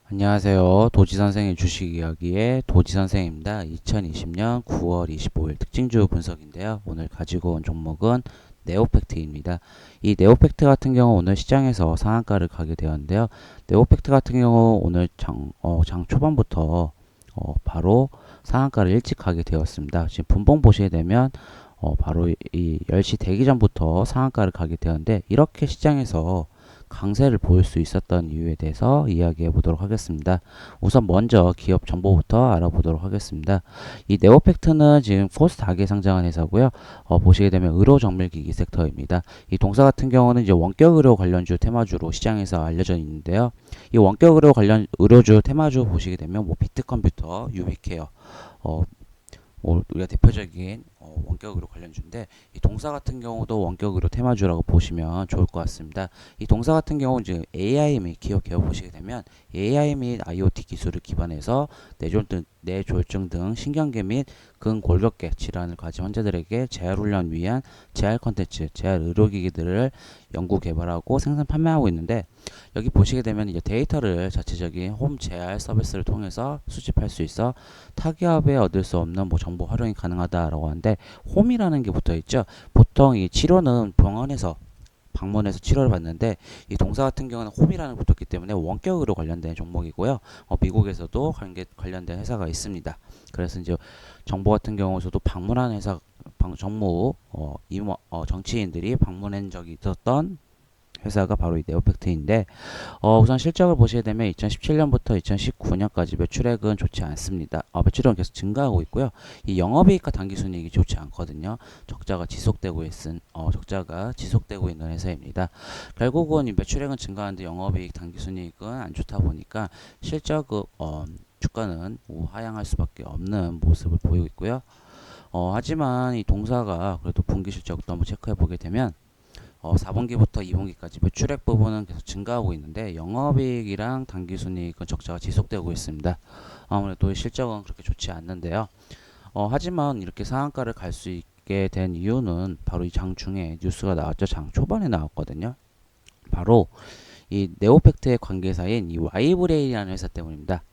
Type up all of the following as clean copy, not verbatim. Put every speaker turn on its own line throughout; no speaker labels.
안녕하세요. 도지선생의 주식이야기의 도지선생입니다. 2020년 9월 25일 특징주 분석인데요. 오늘 가지고 온 종목은 네오팩트입니다. 이 네오팩트 같은 경우 오늘 시장에서 상한가를 가게 되었는데요. 네오팩트 같은 경우 오늘 장 초반부터 바로 상한가를 일찍 가게 되었습니다. 지금 분봉 보시게 되면 바로 이 10시 되기 전부터 상한가를 가게 되었는데, 이렇게 시장에서 강세를 보일 수 있었던 이유에 대해서 이야기해 보도록 하겠습니다. 우선 먼저 기업 정보부터 알아보도록 하겠습니다. 이 네오팩트는 지금 코스닥에 상장한 회사고요. 보시게 되면 의료정밀기기 섹터입니다. 이 동사 같은 경우는 이제 원격 의료 관련주 테마주로 시장에서 알려져 있는데요. 이 원격 의료 관련 의료주 테마주 보시게 되면 뭐 비트컴퓨터, 유비케어, 어, 우리가 대표적인 원격으로 관련주인데, 이 동사 같은 경우도 원격으로 테마주라고 보시면 좋을 것 같습니다. 이 동사 같은 경우는 지금 AI 및 기업 개요 보시게 되면 AI 및 IoT 기술을 기반해서 뇌졸중 등 신경계 및 근골격계 질환을 가진 환자들에게 재활훈련 위한 재활 컨텐츠, 재활 의료기기들을 연구 개발하고 생산 판매하고 있는데, 여기 보시게 되면 이제 데이터를 자체적인 홈 재활 서비스를 통해서 수집할 수 있어 타기업에 얻을 수 없는 뭐 정보 활용이 가능하다라고 하는데, 홈이라는 게 붙어 있죠. 보통 이 치료는 병원에서 방문해서 치료를 받는데, 이 동사 같은 경우는 홈이라는 게 붙었기 때문에 원격으로 관련된 종목이고요. 미국에서도 관련된 회사가 있습니다. 그래서 이제 정보 같은 경우에서도 방문한 회사, 정무 정치인들이 방문한 적이 있었던 회사가 바로 이 네오팩트인데, 우선 실적을 보시게 되면 2017년부터 2019년까지 매출액은 좋지 않습니다. 매출액은 계속 증가하고 있고요. 이 영업이익과 당기순이익이 좋지 않거든요. 적자가 지속되고 있는 회사입니다. 결국은 이 매출액은 증가하는데 영업이익, 당기순이익은 안 좋다 보니까 실적 주가는 하향할 수밖에 없는 모습을 보이고 있고요. 하지만 이 동사가 그래도 분기 실적도 한번 체크해 보게 되면 4분기부터 2분기까지 매출액 부분은 계속 증가하고 있는데, 영업이익이랑 당기순이익은 적자가 지속되고 있습니다. 아무래도 실적은 그렇게 좋지 않는데요. 하지만 이렇게 상한가를 갈 수 있게 된 이유는 바로 이 장 중에 뉴스가 나왔죠. 장 초반에 나왔거든요. 바로 이 네오팩트의 관계사인 이 와이브레인이라는 회사 때문입니다.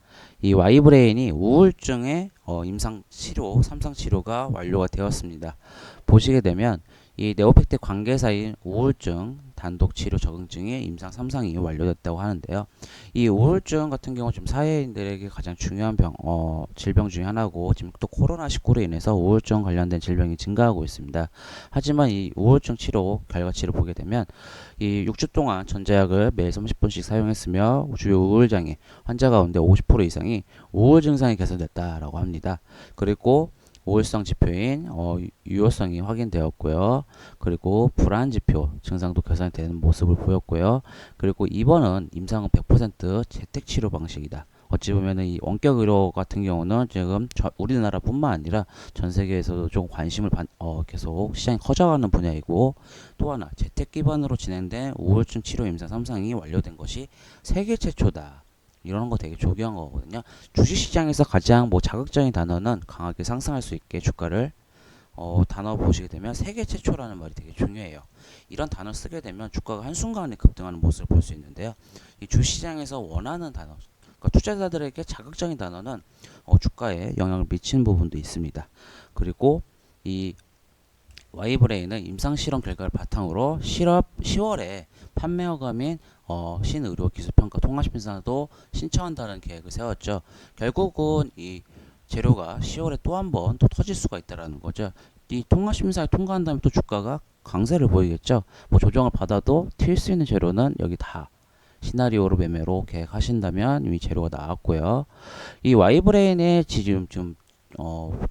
이 와이브레인이 우울증의 임상 치료, 3상 치료가 완료가 되었습니다. 보시게 되면 이 네오팩트 관계사인 우울증 단독 치료 적응증의 임상 3상이 완료됐다고 하는데요. 이 우울증 같은 경우 지금 사회인들에게 가장 중요한 질병 중에 하나고, 지금 또 코로나19로 인해서 우울증 관련된 질병이 증가하고 있습니다. 하지만 이 우울증 치료 결과치를 보게 되면 이 6주 동안 전자약을 매일 30분씩 사용했으며 주요 우울장애 환자 가운데 50% 이상이 우울 증상이 개선됐다라고 합니다. 그리고 우울성 지표인 유효성이 확인되었고요. 그리고 불안 지표 증상도 개선되는 모습을 보였고요. 그리고 입원은 임상은 100% 재택 치료 방식이다. 어찌 보면은 이 원격 의료 같은 경우는 지금 우리나라뿐만 아니라 전 세계에서도 좀 계속 시장이 커져가는 분야이고, 또 하나 재택 기반으로 진행된 우울증 치료 임상 3상이 완료된 것이 세계 최초다. 이런 거 되게 조기한 거거든요. 주식시장에서 가장 뭐 자극적인 단어는 강하게 상승할 수 있게 주가를 단어 보시게 되면 세계 최초라는 말이 되게 중요해요. 이런 단어 쓰게 되면 주가가 한순간에 급등하는 모습을 볼 수 있는데요. 이 주시장에서 원하는 단어, 그러니까 투자자들에게 자극적인 단어는 주가에 영향을 미치는 부분도 있습니다. 그리고 이 와이브레인은 임상실험 결과를 바탕으로 10월에 판매 허가민 신의료기술평가 통합심사도 신청한다는 계획을 세웠죠. 결국은 이 재료가 10월에 또 한 번 또 터질 수가 있다는 거죠. 이 통합심사에 통과한 다음에 또 주가가 강세를 보이겠죠. 뭐 조정을 받아도 튈 수 있는 재료는 여기 다 시나리오로 매매로 계획하신다면 이미 재료가 나왔고요. 이 와이브레인의 지금 좀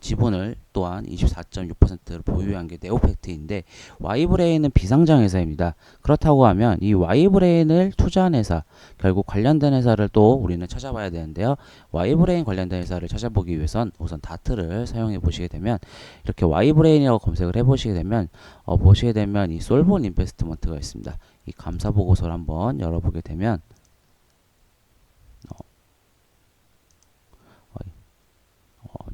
지분을 또한 24.6%를 보유한 게 네오팩트인데, 와이브레인은 비상장 회사입니다. 그렇다고 하면 이 와이브레인을 투자한 회사, 결국 관련된 회사를 또 우리는 찾아봐야 되는데요. 와이브레인 관련된 회사를 찾아보기 위해선 우선 다트를 사용해 보시게 되면, 이렇게 와이브레인이라고 검색을 해 보시게 되면 보시게 되면 이 솔본 인베스트먼트가 있습니다. 이 감사 보고서를 한번 열어보게 되면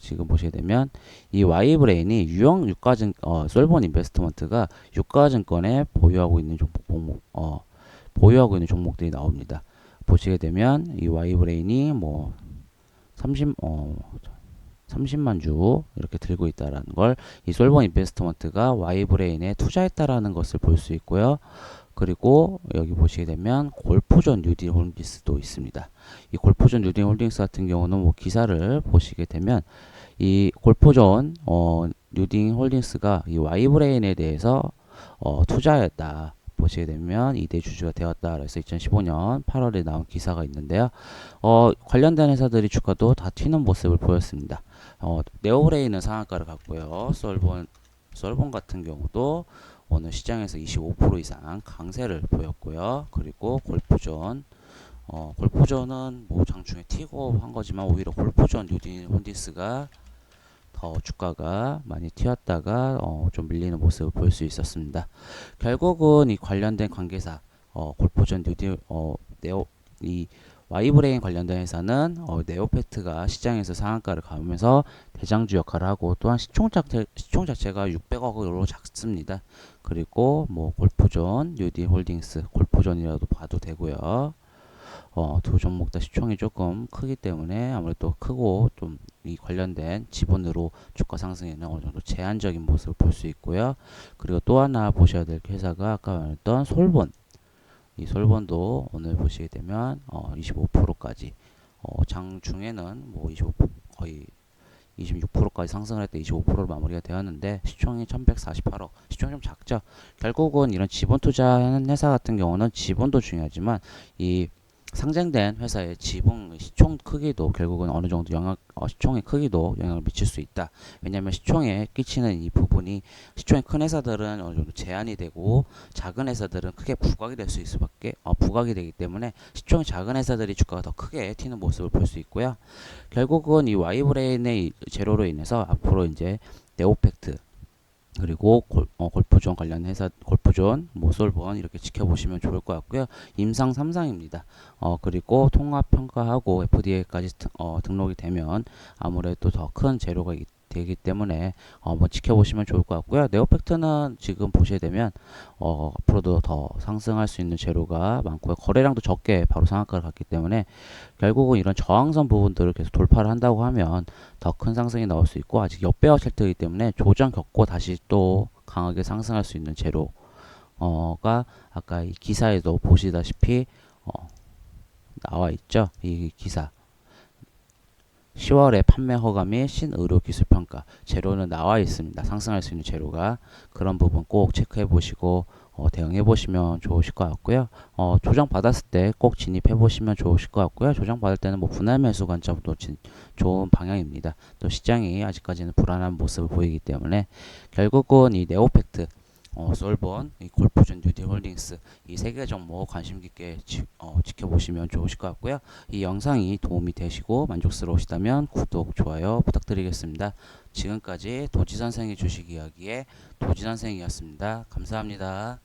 지금 보시게 되면 이 Y브레인이 유형 솔본 인베스트먼트가 유가증권에 보유하고 있는 종목들이 나옵니다. 보시게 되면 이 Y브레인이 뭐 30만 주 이렇게 들고 있다라는 걸, 이 솔본 인베스트먼트가 Y브레인에 투자했다라는 것을 볼 수 있고요. 그리고 여기 보시게 되면 골프존 뉴딜 홀딩스도 있습니다. 이 골프존 뉴딜 홀딩스 같은 경우는 뭐 기사를 보시게 되면 이 골프존 뉴딜 홀딩스가 이 Y브레인에 대해서 투자했다 보시게 되면 2대 주주가 되었다. 그래서 2015년 8월에 나온 기사가 있는데요. 관련된 회사들이 주가도 다 튀는 모습을 보였습니다. 네오브레인은 상한가를 갔고요. 솔본 같은 경우도 오늘 시장에서 25% 이상 강세를 보였고요. 그리고 골프존은 뭐 장중에 튀고 한 거지만 오히려 골프존 뉴딜 홀딩스가 더 주가가 많이 튀었다가 좀 밀리는 모습을 볼 수 있었습니다. 결국은 이 관련된 관계사 골프존 뉴딜 이 Y브레인 관련된 회사는 네오팩트가 시장에서 상한가를 가면서 대장주 역할을 하고, 또한 시총 자체가 600억으로 작습니다. 그리고 뭐 골프존 뉴딜 홀딩스, 골프존이라도 봐도 되고요. 두 종목 다 시총이 조금 크기 때문에 아무래도 크고 좀 이 관련된 지분으로 주가 상승에는 어느 정도 제한적인 모습을 볼 수 있고요. 그리고 또 하나 보셔야 될 회사가 아까 말했던 솔본. 이 솔본도 오늘 보시게 되면 25%까지 장중에는 뭐 25, 거의 26%까지 상승을 했다 25%로 마무리가 되었는데 시총이 1148억, 시총이 좀 작죠. 결국은 이런 지분 투자하는 회사 같은 경우는 지분도 중요하지만 이 상장된 회사의 지분 시총 크기도 결국은 어느 정도 시총의 크기도 영향을 미칠 수 있다. 왜냐하면 시총에 끼치는 이 부분이, 시총이 큰 회사들은 어느 정도 제한이 되고 작은 회사들은 크게 부각이 될 수 있을 수밖에 부각이 되기 때문에 시총이 작은 회사들이 주가가 더 크게 튀는 모습을 볼 수 있고요. 결국은 이 Y브레인의 제로로 인해서 앞으로 이제 네오팩트 그리고 골프존 관련 회사, 골프존, 모솔본 이렇게 지켜보시면 좋을 것 같고요. 임상 3상입니다. 그리고 통합평가하고 FDA까지 등록이 되면 아무래도 더 큰 재료가 되기 때문에 한번 지켜보시면 좋을 것 같고요. 네오팩트는 지금 보시게 되면 앞으로도 더 상승할 수 있는 재료가 많고요. 거래량도 적게 바로 상한가를 갔기 때문에 결국은 이런 저항선 부분들을 계속 돌파를 한다고 하면 더 큰 상승이 나올 수 있고, 아직 역배열 찰트이기 때문에 조정 겪고 다시 또 강하게 상승할 수 있는 재료가 아까 이 기사에도 보시다시피 나와 있죠. 이 기사 10월에 판매 허가 및 신의료 기술 평가 재료는 나와 있습니다. 상승할 수 있는 재료가, 그런 부분 꼭 체크해 보시고 대응해 보시면 좋으실 것 같고요. 조정 받았을 때 꼭 진입해 보시면 좋으실 것 같고요. 조정 받을 때는 뭐 분할 매수 관점도 좋은 방향입니다. 또 시장이 아직까지는 불안한 모습을 보이기 때문에 결국은 이 네오팩트, 솔본, 이 골프존 뉴딜 홀딩스 이 세 개 종목 관심 깊게 지켜보시면 좋으실 것 같고요. 이 영상이 도움이 되시고 만족스러우시다면 구독, 좋아요 부탁드리겠습니다. 지금까지 도지선생의 주식 이야기의 도지선생이었습니다. 감사합니다.